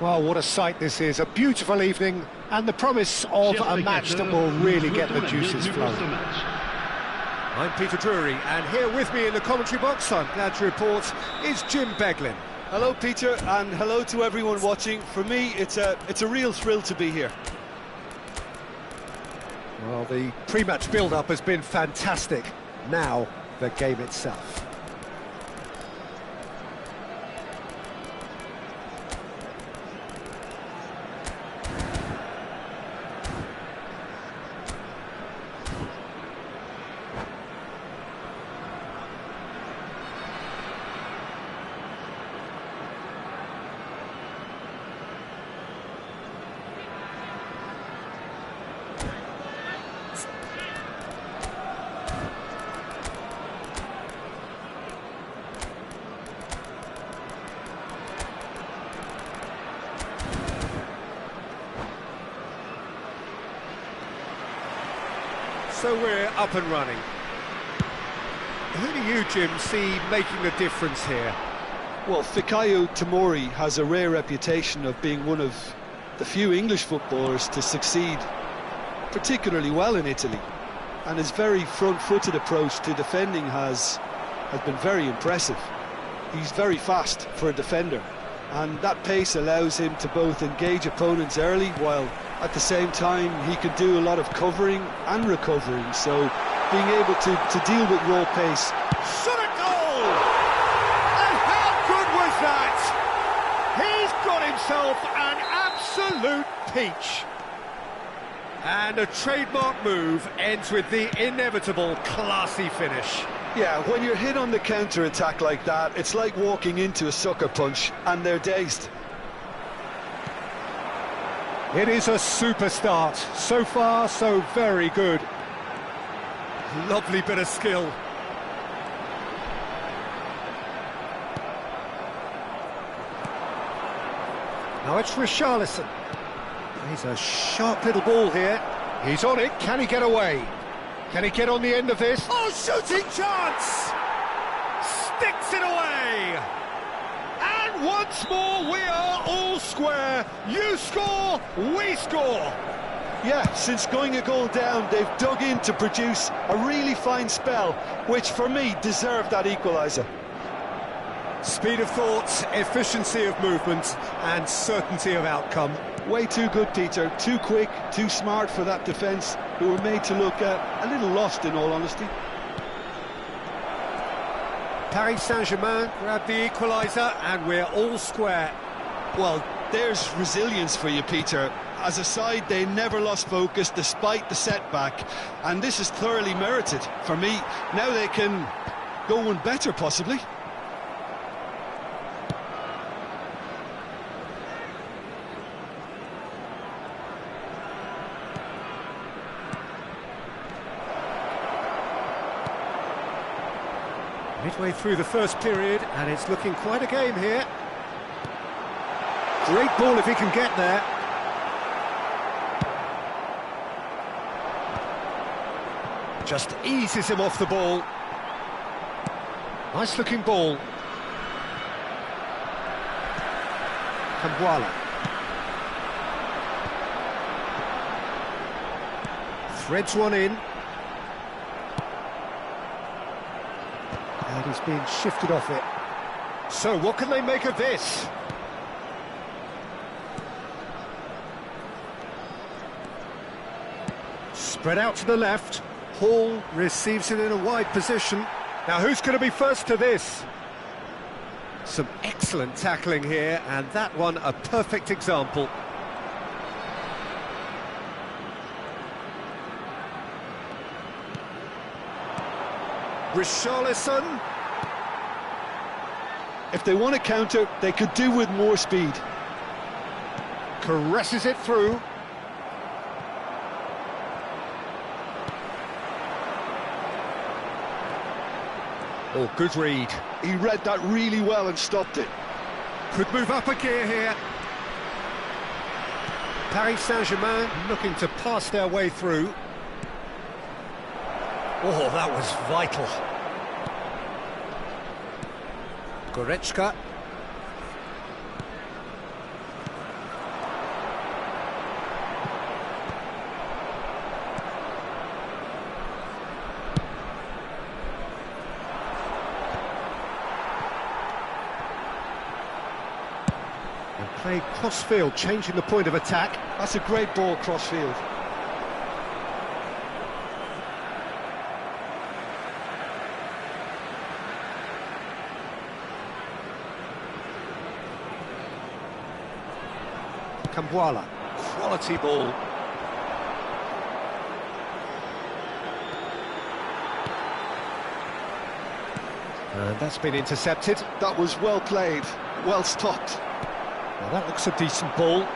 Well, what a sight this is, a beautiful evening, and the promise of a match that will really get the juices flowing. I'm Peter Drury, and here with me in the commentary box, I'm glad to report, is Jim Beglin. Hello Peter, and hello to everyone watching. For me, it's a real thrill to be here. Well, the pre-match build-up has been fantastic. Now, the game itself. So we're up and running. Who do you, Jim, see making the difference here? Well, Fikayo Tomori has a rare reputation of being one of the few English footballers to succeed particularly well in Italy, and his very front-footed approach to defending has been very impressive. He's very fast for a defender, and that pace allows him to both engage opponents early, while at the same time he can do a lot of covering and recovering, so being able to deal with raw pace. Shot a goal! And how good was that? He's got himself an absolute peach. And a trademark move ends with the inevitable classy finish. Yeah, when you're hit on the counter-attack like that, it's like walking into a sucker punch and they're dazed. It is a super start. So far, so very good. Lovely bit of skill. Now it's Richarlison. He's a sharp little ball here. He's on it. Can he get away? Can he get on the end of this? Oh, shooting chance! Sticks it away! And once more, we are all square. You score, we score. Yeah, since going a goal down, they've dug in to produce a really fine spell, which for me deserved that equaliser. Speed of thought, efficiency of movement, and certainty of outcome. Way too good, Peter. Too quick, too smart for that defence, who were made to look a little lost, in all honesty. Paris Saint-Germain grab the equaliser, and we're all square. Well, there's resilience for you, Peter. As a side, they never lost focus despite the setback, and this is thoroughly merited for me. Now they can go one better, possibly. Midway through the first period, and it's looking quite a game here. Great ball if he can get there. Just eases him off the ball. Nice looking ball. Cambuala. Threads one in. And he's being shifted off it. So what can they make of this? Spread out to the left. Hall receives it in a wide position. Now who's going to be first to this? Some excellent tackling here, and that one a perfect example. Richarlison. If they want to counter, they could do with more speed. Caresses it through. Oh, good read. He read that really well and stopped it. Could move up a gear here. Paris Saint-Germain looking to pass their way through. Oh, that was vital. Goretzka. And played cross-field, changing the point of attack. That's a great ball cross-field. Cambuala, quality ball. And that's been intercepted. That was well played, well stopped. Well, that looks a decent ball.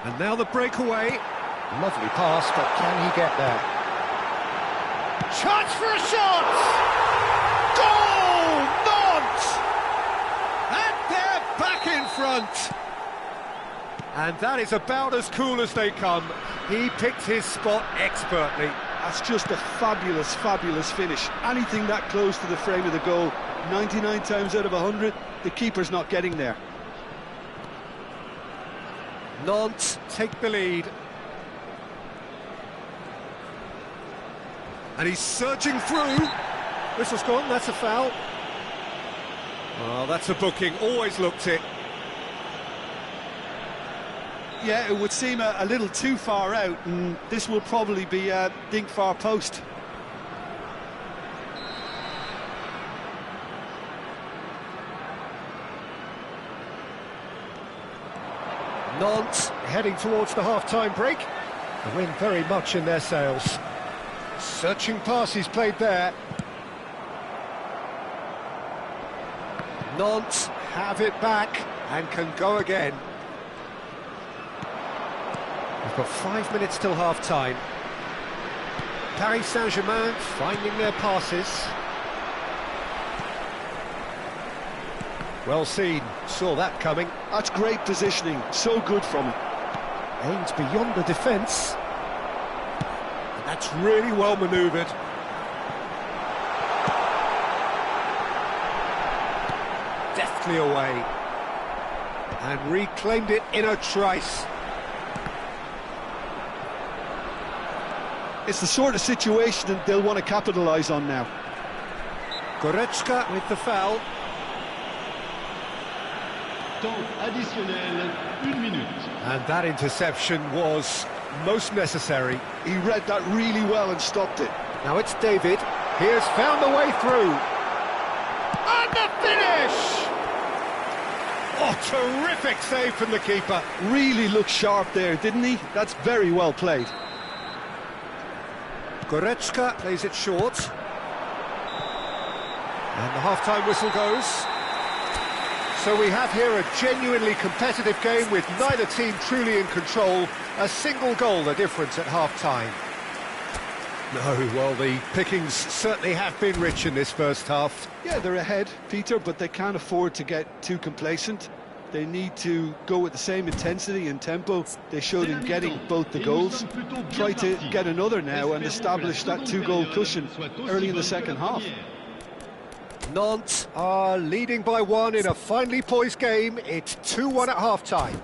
And now the breakaway. Lovely pass, but can he get there? Chance for a shot! Goal! Nantes! And they're back in front! And that is about as cool as they come. He picked his spot expertly. That's just a fabulous, fabulous finish. Anything that close to the frame of the goal, 99 times out of 100, the keeper's not getting there. Nantes take the lead. And he's surging through. Whistle's gone, that's a foul. Well, that's a booking, always looked it. Yeah, it would seem a little too far out, and this will probably be a dink far post. Nantes heading towards the half-time break. The wind very much in their sails. Searching passes played there. Nantes have it back and can go again. We've got 5 minutes till half-time. Paris Saint-Germain finding their passes. Well seen, saw that coming. That's great positioning, so good from him. Aims beyond the defence. And that's really well manoeuvred. Deftly away. And reclaimed it in a trice. It's the sort of situation that they'll want to capitalise on now. Goretzka with the foul. Temps additionnel, 1 minute. And that interception was most necessary. He read that really well and stopped it. Now it's David. He has found the way through. And the finish! Oh, terrific save from the keeper. Really looked sharp there, didn't he? That's very well played. Goretzka plays it short. And the half-time whistle goes. So we have here a genuinely competitive game with neither team truly in control. A single goal the difference at half-time. No, well, the pickings certainly have been rich in this first half. Yeah, they're ahead, Peter, but they can't afford to get too complacent. They need to go with the same intensity and tempo they showed in getting both the goals. Try to get another now and establish that two-goal cushion early in the second half. Nantes are leading by 1 in a finely poised game. It's 2-1 at half-time.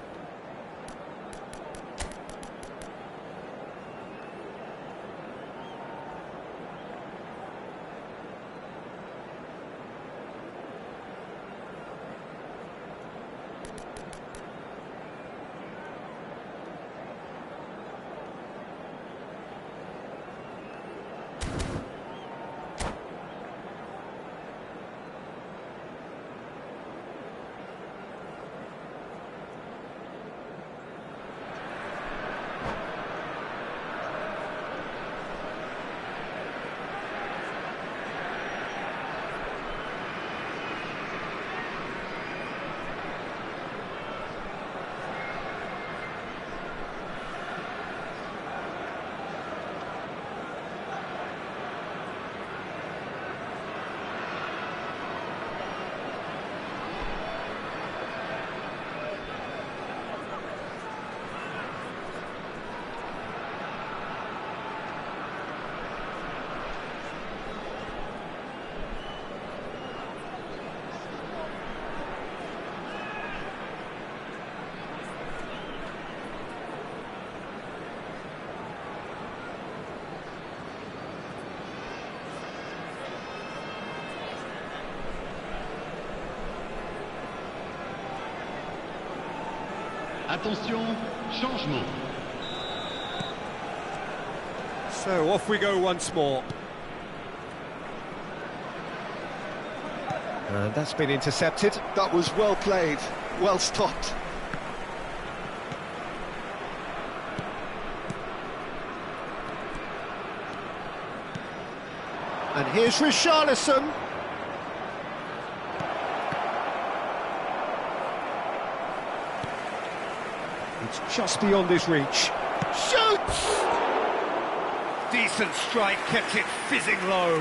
Attention, changement. So off we go once more. And that's been intercepted. That was well played, well stopped. And here's Richarlison. It's just beyond his reach. Shoots! Decent strike, kept it fizzing low.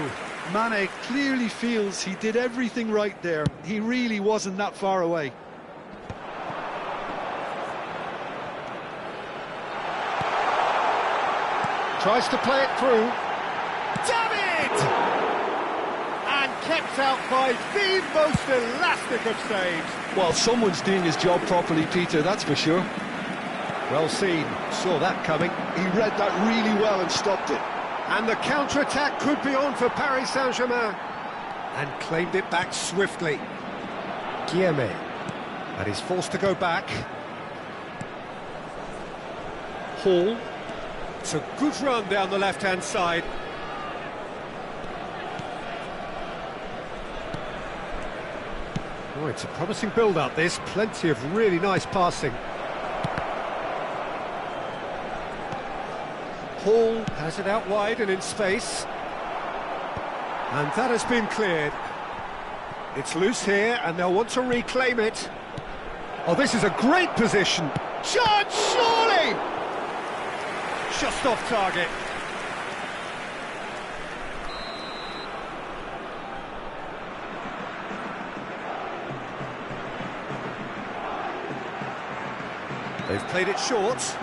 Mane clearly feels he did everything right there. He really wasn't that far away. Tries to play it through. David! And kept out by the most elastic of saves. Well, someone's doing his job properly, Peter, that's for sure. Well seen, saw that coming. He read that really well and stopped it. And the counter-attack could be on for Paris Saint-Germain. And claimed it back swiftly. Guillemets. And he's forced to go back. Hall. It's a good run down the left-hand side. Oh, it's a promising build-up, this. Plenty of really nice passing. Hall has it out wide and in space. And that has been cleared. It's loose here, and they'll want to reclaim it. Oh, this is a great position. Chance, surely! Just off target. They've played it short.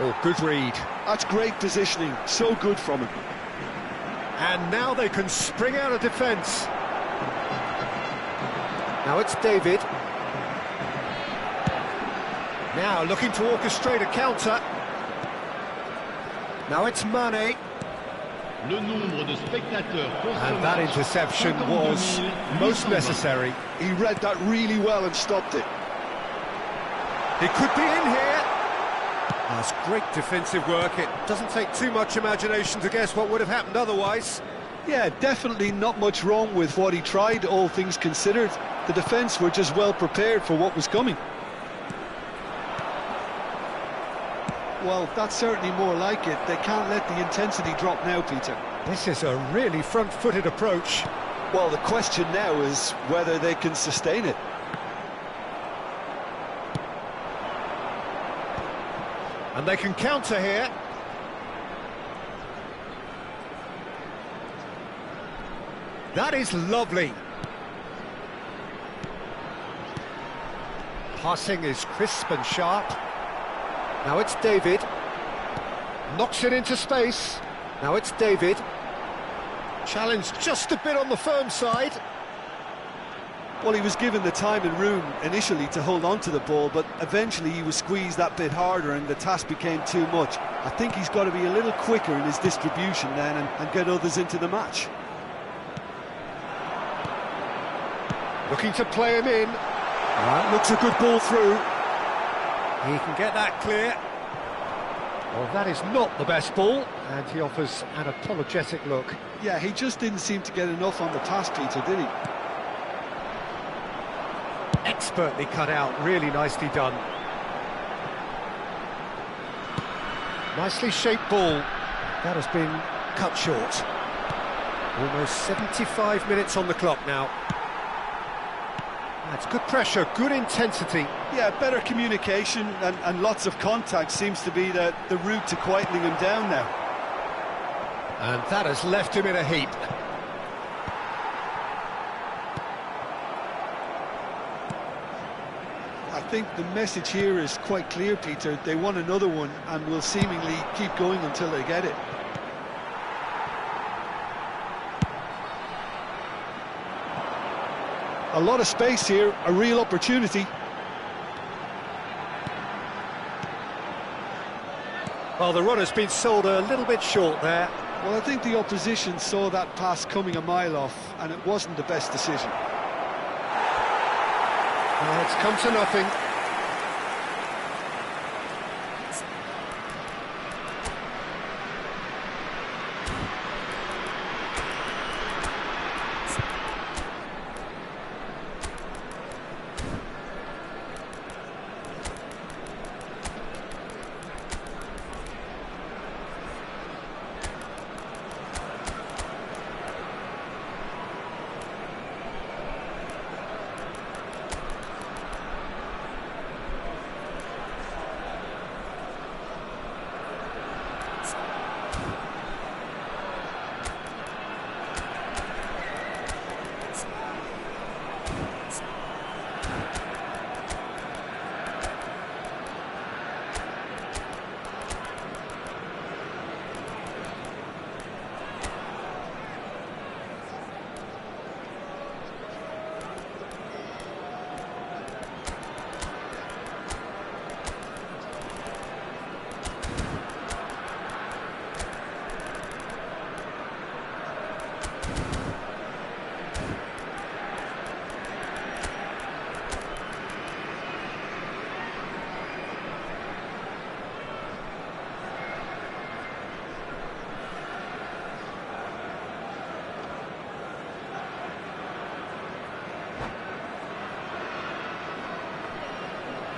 Oh, good read. That's great positioning, so good from him. And now they can spring out of defence. Now it's David. Now looking to orchestrate a counter. Now it's Mane. Le nombre de spectateurs pour ce And that match, interception was 52 most 820. necessary. He read that really well and stopped it. He could be in here. That's great defensive work. It doesn't take too much imagination to guess what would have happened otherwise. Yeah, definitely not much wrong with what he tried, all things considered. The defence were just well prepared for what was coming. Well, that's certainly more like it. They can't let the intensity drop now, Peter. This is a really front-footed approach. Well, the question now is whether they can sustain it. And they can counter here. That is lovely. Passing is crisp and sharp. Now it's David. Knocks it into space. Now it's David. Challenged just a bit on the firm side. Well, he was given the time and room initially to hold on to the ball, but eventually he was squeezed that bit harder and the task became too much. I think he's got to be a little quicker in his distribution then and get others into the match. Looking to play him in. That looks a good ball through. He can get that clear. Well, that is not the best ball, and he offers an apologetic look. Yeah, he just didn't seem to get enough on the pass, Peter, did he? Expertly cut out, really nicely done. Nicely shaped ball. That has been cut short. Almost 75 minutes on the clock now. That's good pressure, good intensity. Yeah, better communication and lots of contact seems to be the route to quietening him down now. And that has left him in a heap. I think the message here is quite clear, Peter. They want another one and will seemingly keep going until they get it. A lot of space here, a real opportunity. Well, the run has been sold a little bit short there. Well, I think the opposition saw that pass coming a mile off, and it wasn't the best decision. Oh, it's come to nothing.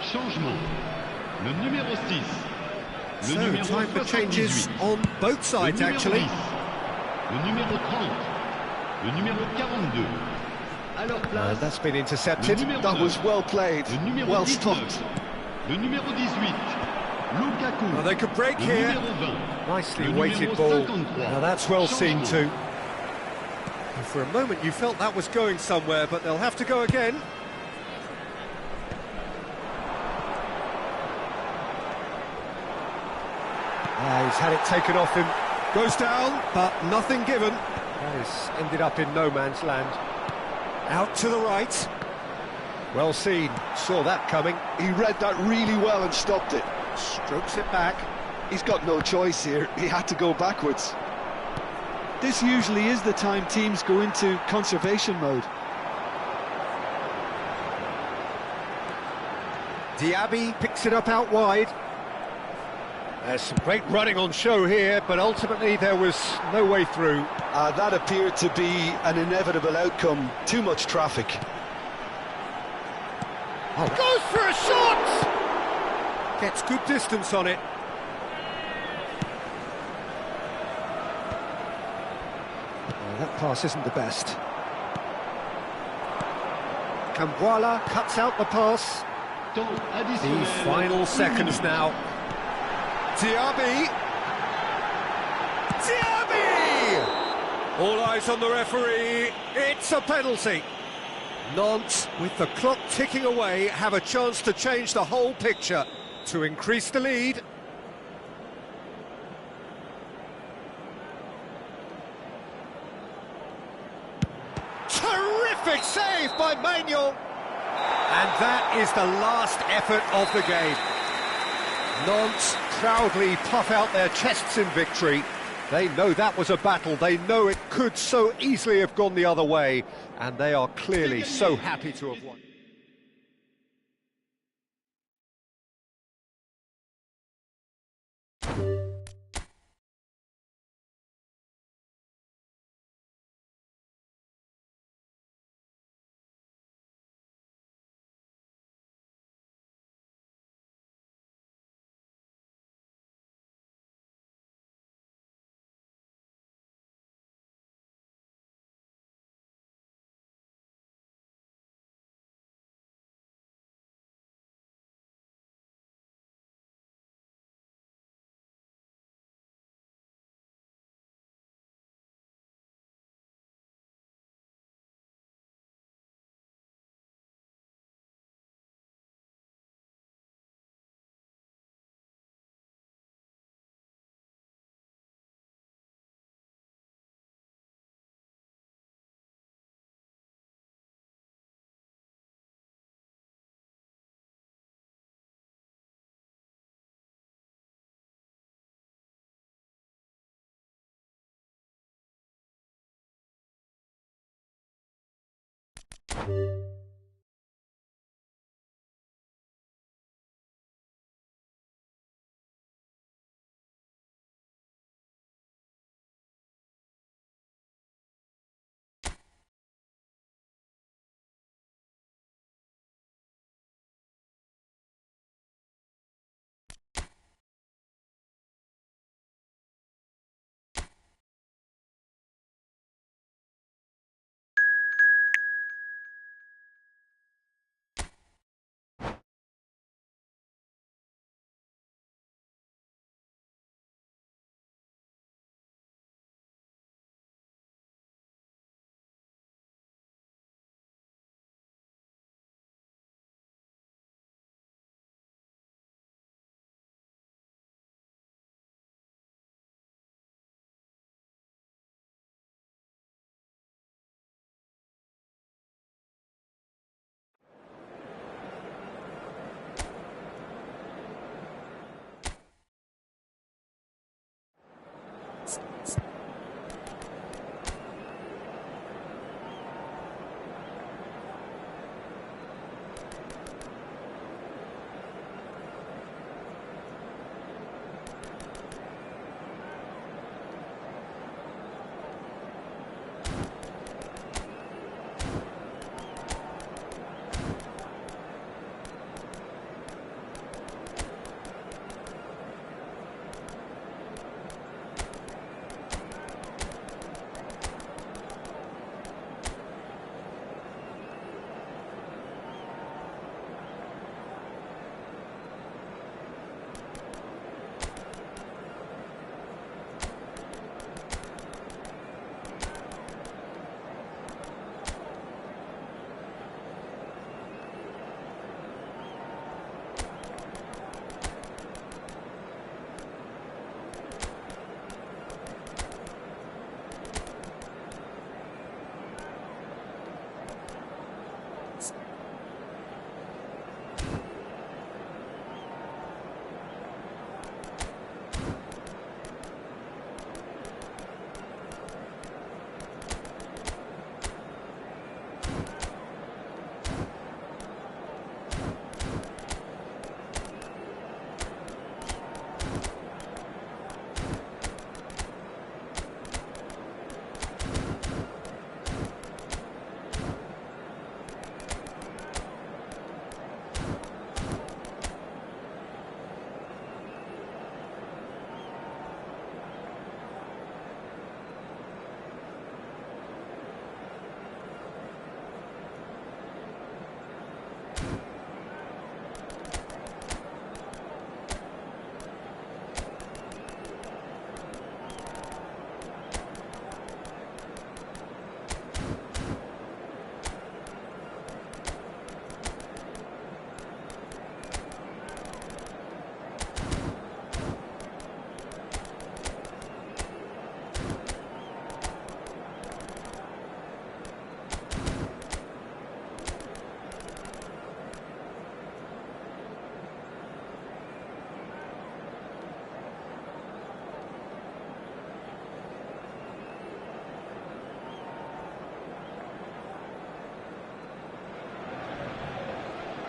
Changement. Le numéro 6. Le So, numéro time for changes 78. on both sides, Le numéro actually. 10. Le numéro 30. Le numéro 42. À leur place, That's been le intercepted. numéro That 2. was well played, Le numéro well 19. stopped. Le numéro 18. Lukaku. Well, they could break Le here. numéro 20. Nicely Le weighted numéro ball. 53. Now that's well seen Changement. too. For a moment you felt that was going somewhere, but they'll have to go again. He's had it taken off him. Goes down, but nothing given. That has ended up in no man's land. Out to the right. Well seen. Saw that coming. He read that really well and stopped it. Strokes it back. He's got no choice here. He had to go backwards. This usually is the time teams go into conservation mode. Diaby picks it up out wide. There's some great running on show here, but ultimately there was no way through. That appeared to be an inevitable outcome. Too much traffic. Oh, goes for a shot! Gets good distance on it. Oh, that pass isn't the best. Cambuala cuts out the pass. Temps The additionnel. final Une seconds minute. now. Diaby! Diaby! All eyes on the referee. It's a penalty. Nantes, with the clock ticking away, have a chance to change the whole picture to increase the lead. Terrific save by Manuel. And that is the last effort of the game. Nantes proudly puff out their chests in victory. They know that was a battle. They know it could so easily have gone the other way. And they are clearly so happy to have won.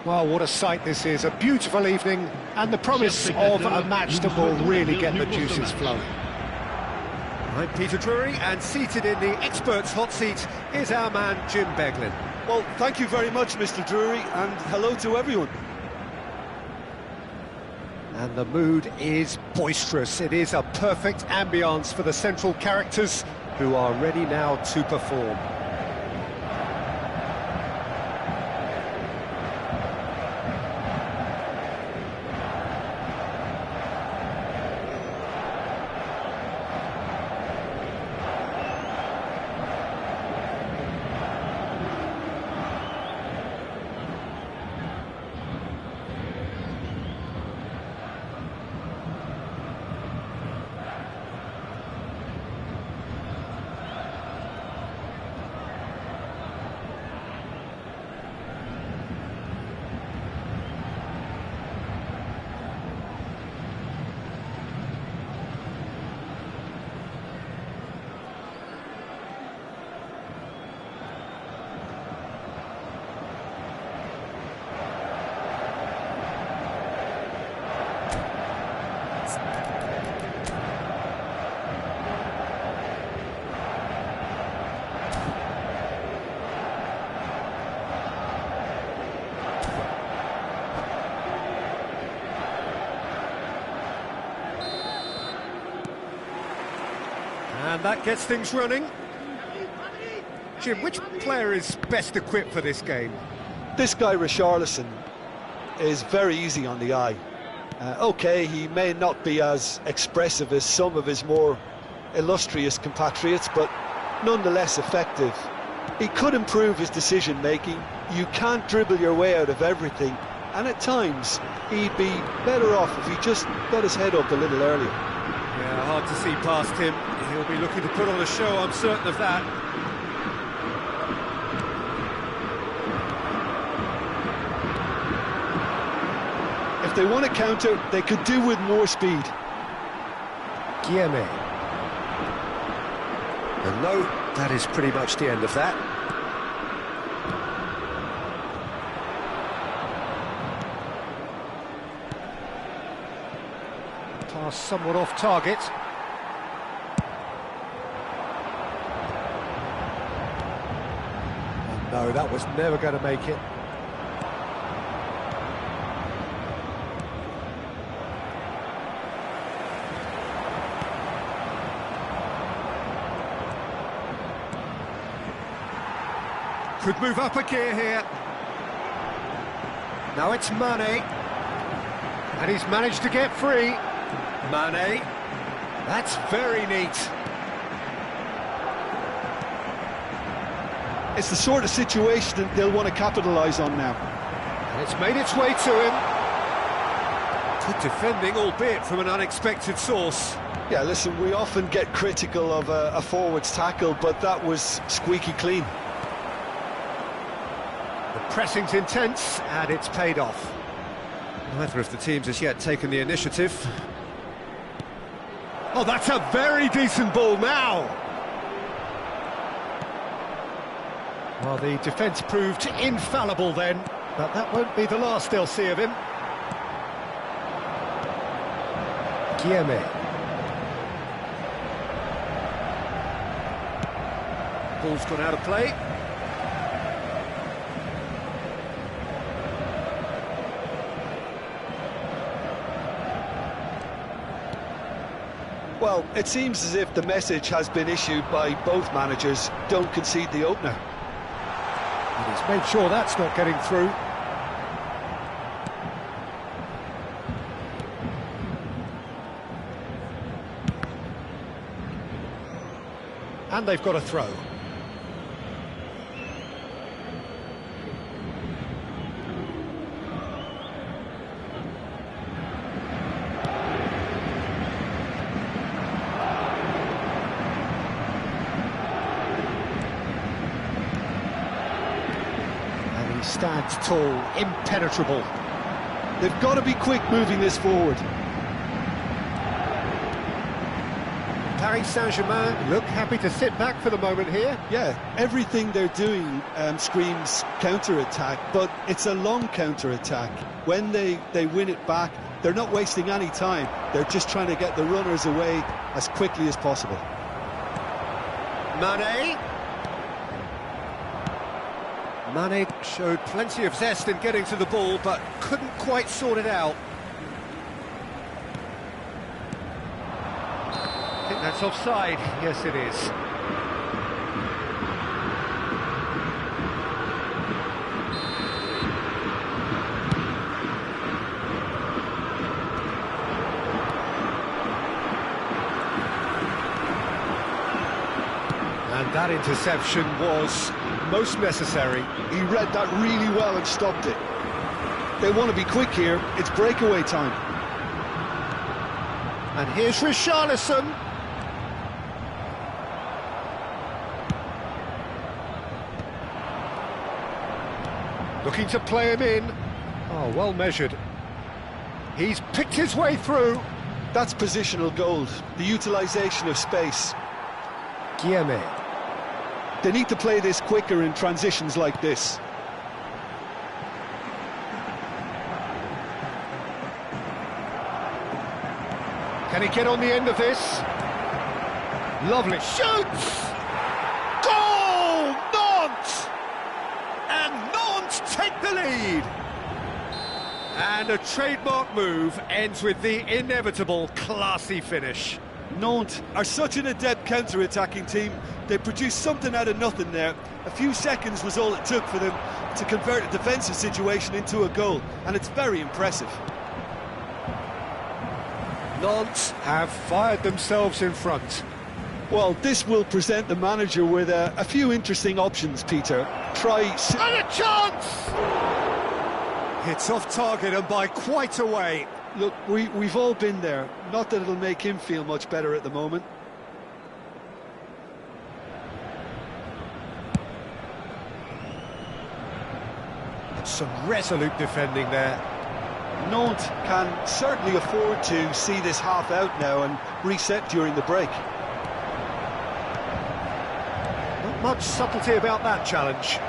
Well, what a sight this is, a beautiful evening, and the promise of a match that will really get the juices flowing. I'm Peter Drury, and seated in the experts' hot seat is our man Jim Beglin. Well, thank you very much, Mr. Drury, and hello to everyone. And the mood is boisterous. It is a perfect ambience for the central characters who are ready now to perform. And that gets things running. Jim, which player is best equipped for this game? This guy, Richarlison, is very easy on the eye. OK, he may not be as expressive as some of his more illustrious compatriots, but nonetheless effective. He could improve his decision-making. You can't dribble your way out of everything, and at times he'd be better off if he just got his head up a little earlier. Yeah, hard to see past him. He'll be looking to put on a show, I'm certain of that. If they want to counter, they could do with more speed. Guillemot. And no, that is pretty much the end of that. Pass somewhat off target. Oh, no, that was never going to make it. Could move up a gear here. Now it's Mane. And he's managed to get free. Mane. That's very neat. It's the sort of situation that they'll want to capitalise on now. And it's made its way to him. Good defending, albeit from an unexpected source. Yeah, listen, we often get critical of a forward's tackle, but that was squeaky clean. The pressing's intense, and it's paid off. Neither of the teams has yet taken the initiative. Oh, that's a very decent ball now! Well, the defence proved infallible then, but that won't be the last they'll see of him. Guillemot. Ball's gone out of play. Well, it seems as if the message has been issued by both managers: don't concede the opener. And he's made sure that's not getting through. And they've got a throw. Stands tall, impenetrable. They've got to be quick moving this forward. Paris Saint-Germain look happy to sit back for the moment here. Yeah, everything they're doing screams counter-attack, but it's a long counter-attack. When they win it back, they're not wasting any time. They're just trying to get the runners away as quickly as possible. Mane showed plenty of zest in getting to the ball, but couldn't quite sort it out. I think that's offside. Yes, it is. And that interception was most necessary. He read that really well and stopped it. They want to be quick here. It's breakaway time. And here's Richarlison. Looking to play him in. Oh, well measured. He's picked his way through. That's positional gold, the utilisation of space. Guillemets. They need to play this quicker in transitions like this. Can he get on the end of this? Lovely. Shoots! Goal! Nantes! And Nantes take the lead. And a trademark move ends with the inevitable classy finish. Nantes are such an adept counter-attacking team. They produced something out of nothing there. A few seconds was all it took for them to convert a defensive situation into a goal, and it's very impressive. Nantes have fired themselves in front. Well, this will present the manager with a few interesting options, Peter. And a chance! It's off target and by quite a way. Look, we've all been there. Not that it'll make him feel much better at the moment. Some resolute defending there. Nantes can certainly afford to see this half out now and reset during the break. Not much subtlety about that challenge.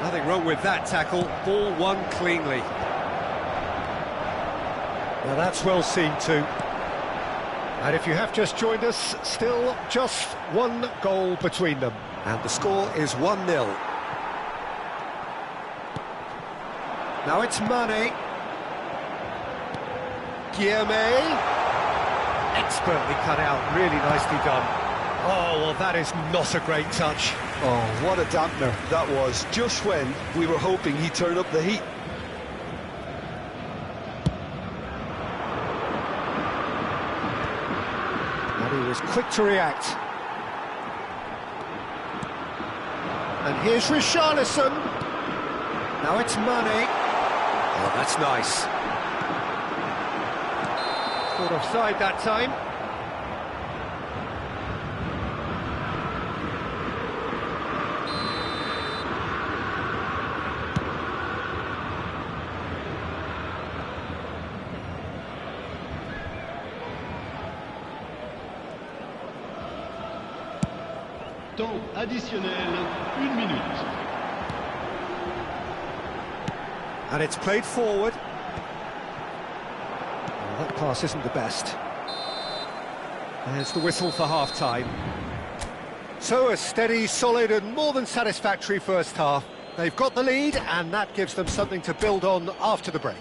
Nothing wrong with that tackle. Ball won cleanly. Now that's well seen too. And if you have just joined us, still just one goal between them. And the score is 1-0. Now it's Mane. Guillemets. Expertly cut out, really nicely done. Oh, well, that is not a great touch. Oh, what a dampener that was, just when we were hoping he'd turn up the heat. And he was quick to react. And here's Richarlison. Now it's Mane. Oh, that's nice. Caught offside that time. Temps additionnel, 1 minute. And it's played forward. Well, that pass isn't the best. There's the whistle for half-time. So a steady, solid and more than satisfactory first half. They've got the lead and that gives them something to build on after the break.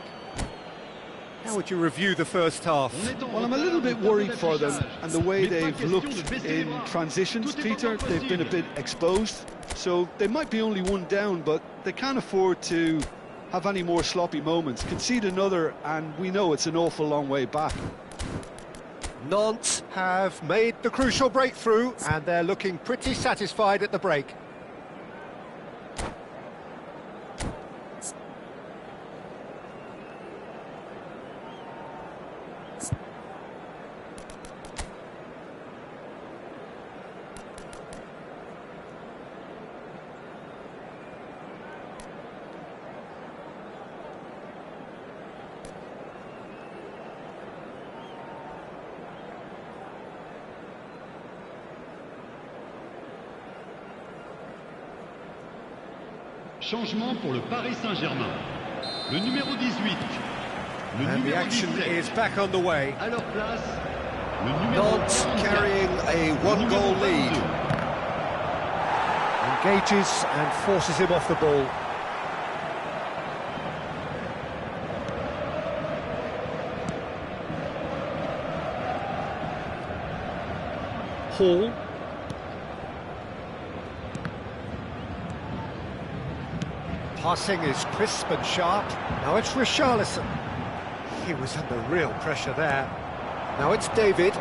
How would you review the first half? Well, I'm a little bit worried for them and the way they've looked in transitions, Peter. They've been a bit exposed, so they might be only one down, but they can't afford to have any more sloppy moments. Concede another and we know it's an awful long way back. Nantes have made the crucial breakthrough and they're looking pretty satisfied at the break. Changement pour le Paris Saint-Germain. Le numéro 18. Le And the numéro action 17. is back on the way. À leur place, le numéro Nantes 44. carrying a Le numéro one-goal lead. 22. Engages and forces him off the ball. Hall. Passing is crisp and sharp. Now it's Richarlison. He was under real pressure there. Now it's David.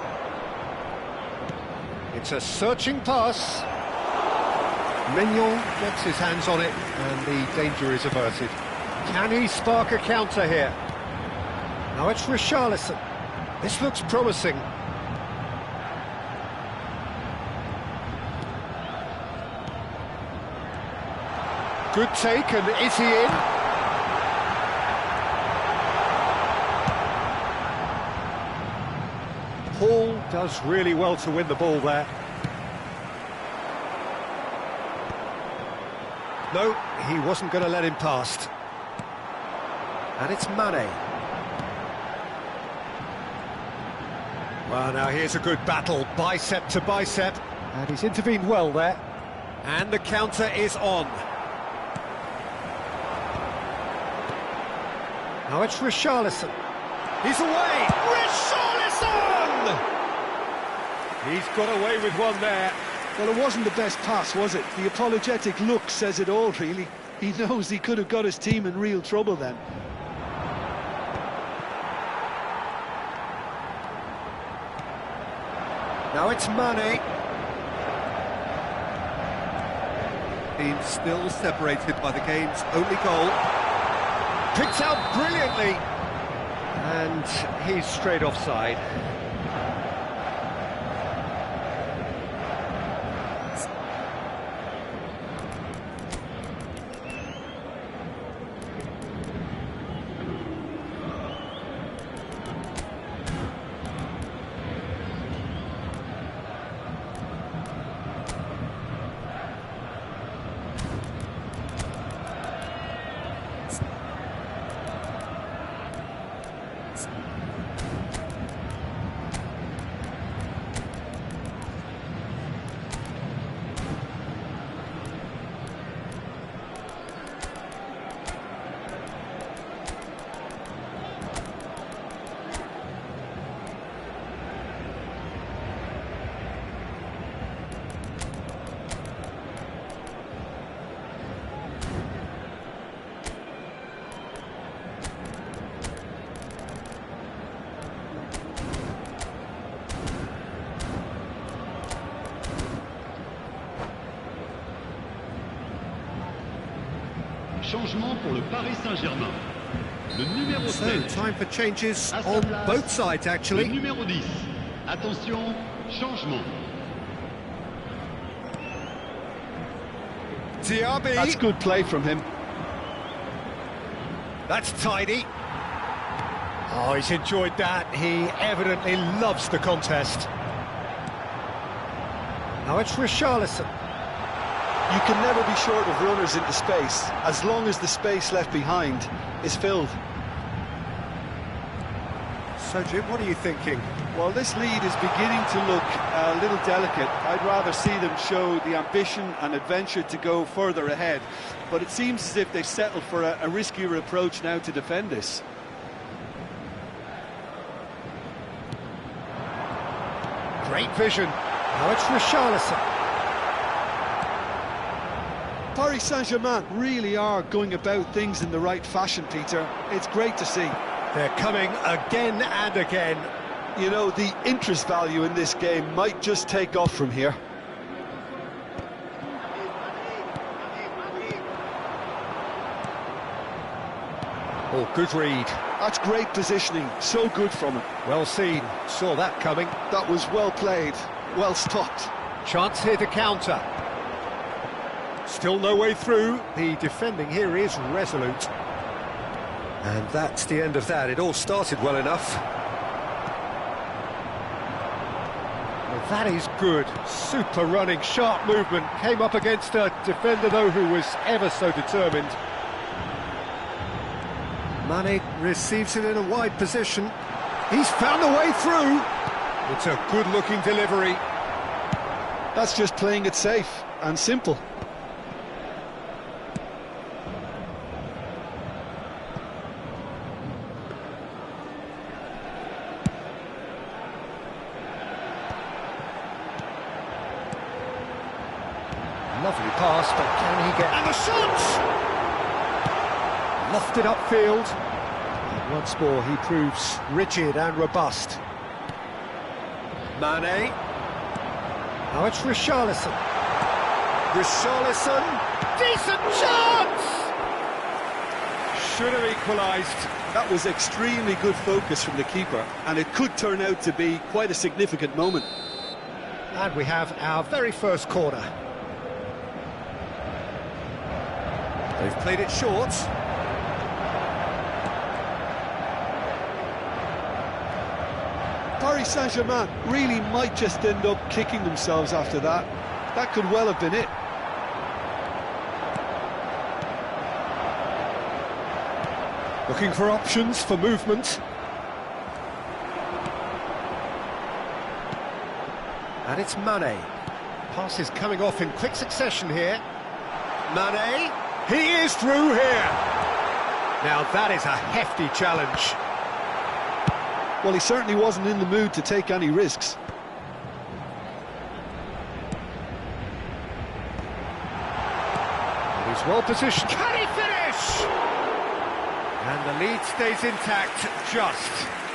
It's a searching pass. Mignon gets his hands on it and the danger is averted. Can he spark a counter here? Now it's Richarlison. This looks promising. Good take, and is he in? Hall does really well to win the ball there. No, he wasn't going to let him past. And it's Mane. Well, now here's a good battle, bicep to bicep. And he's intervened well there. And the counter is on. Now it's Richarlison. He's away! Richarlison! He's got away with one there. Well, it wasn't the best pass, was it? The apologetic look says it all, really. He knows he could have got his team in real trouble then. Now it's Mane. Being still separated by the game's only goal. Picked out brilliantly. And he's straight offside. Changement pour le Paris Saint-Germain. Le numéro 7. Time for changes À sa on place, both sides, Le actually. numéro 10. Attention, changement. Diaby. That's good play from him. That's tidy. Oh, he's enjoyed that. He evidently loves the contest. Now it's Richarlison. You can never be short of runners into space, as long as the space left behind is filled. So, Jim, what are you thinking? Well, this lead is beginning to look a little delicate. I'd rather see them show the ambition and adventure to go further ahead. But it seems as if they've settled for a riskier approach now to defend this. Great vision. Now it's Richarlison. Paris Saint-Germain really are going about things in the right fashion, Peter. It's great to see. They're coming again and again. You know, the interest value in this game might just take off from here. Oh, good read. That's great positioning, so good from him. Well seen. Saw that coming. That was well played, well stopped. Chance here to counter. Still no way through. The defending here is resolute. And that's the end of that. It all started well enough. That is good. Super running, sharp movement. Came up against a defender, though, who was ever so determined. Mane receives it in a wide position. He's found a way through. It's a good-looking delivery. That's just playing it safe and simple. Lovely pass, but can he get... And the shot! Lofted upfield. And once more, he proves rigid and robust. Mane. Now it's Richarlison. Richarlison. Decent chance! Should have equalised. That was extremely good focus from the keeper, and it could turn out to be quite a significant moment. And we have our very first corner. They've played it short. Paris Saint-Germain really might just end up kicking themselves after that. That could well have been it. Looking for options for movement. And it's Mane. Pass is coming off in quick succession here. Mane. He is through here. Now that is a hefty challenge. Well, he certainly wasn't in the mood to take any risks. And he's well positioned. Can he finish? And the lead stays intact, just.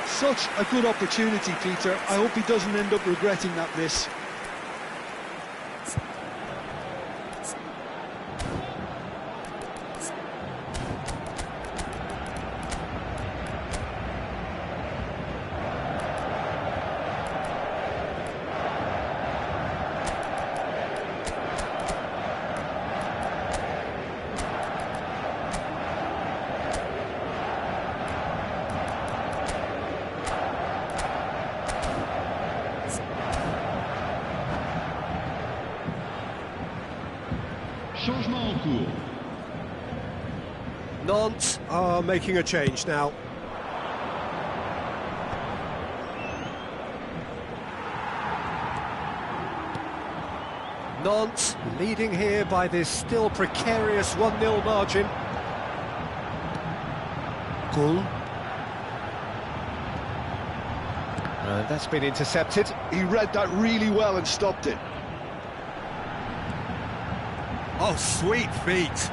Such a good opportunity, Peter. I hope he doesn't end up regretting that miss. Changement en cours. Nantes are making a change now. Nantes leading here by this still precarious 1-0 margin. Goal. That's been intercepted. He read that really well and stopped it. Oh, sweet feet.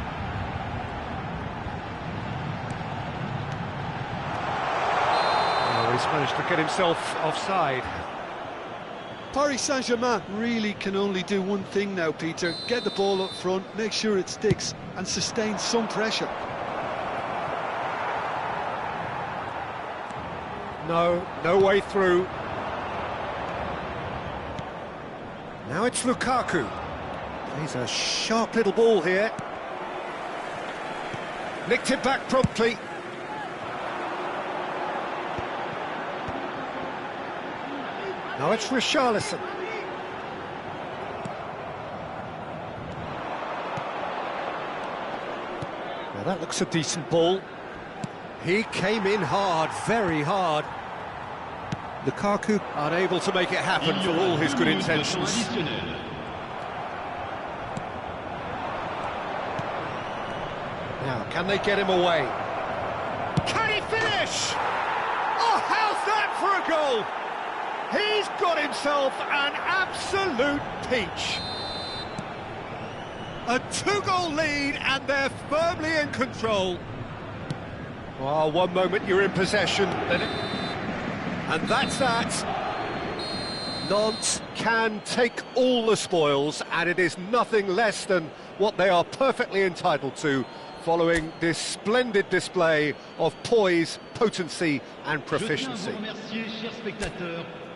Oh, he's managed to get himself offside. Paris Saint-Germain really can only do one thing now, Peter. Get the ball up front, make sure it sticks, and sustain some pressure. No way through. Now it's Lukaku. He's a sharp little ball here. Nicked it back promptly. Now it's Richarlison. Now that looks a decent ball. He came in hard, very hard. Lukaku unable to make it happen for all his good intentions. Now, can they get him away? Can he finish? Oh, how's that for a goal? He's got himself an absolute peach. A 2-goal lead and they're firmly in control. Well, one moment you're in possession, and that's that. Nantes can take all the spoils, and it is nothing less than what they are perfectly entitled to, following this splendid display of poise, potency and proficiency.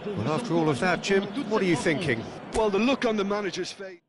Well, after all of that, Jim, what are you thinking? Well, the look on the manager's face...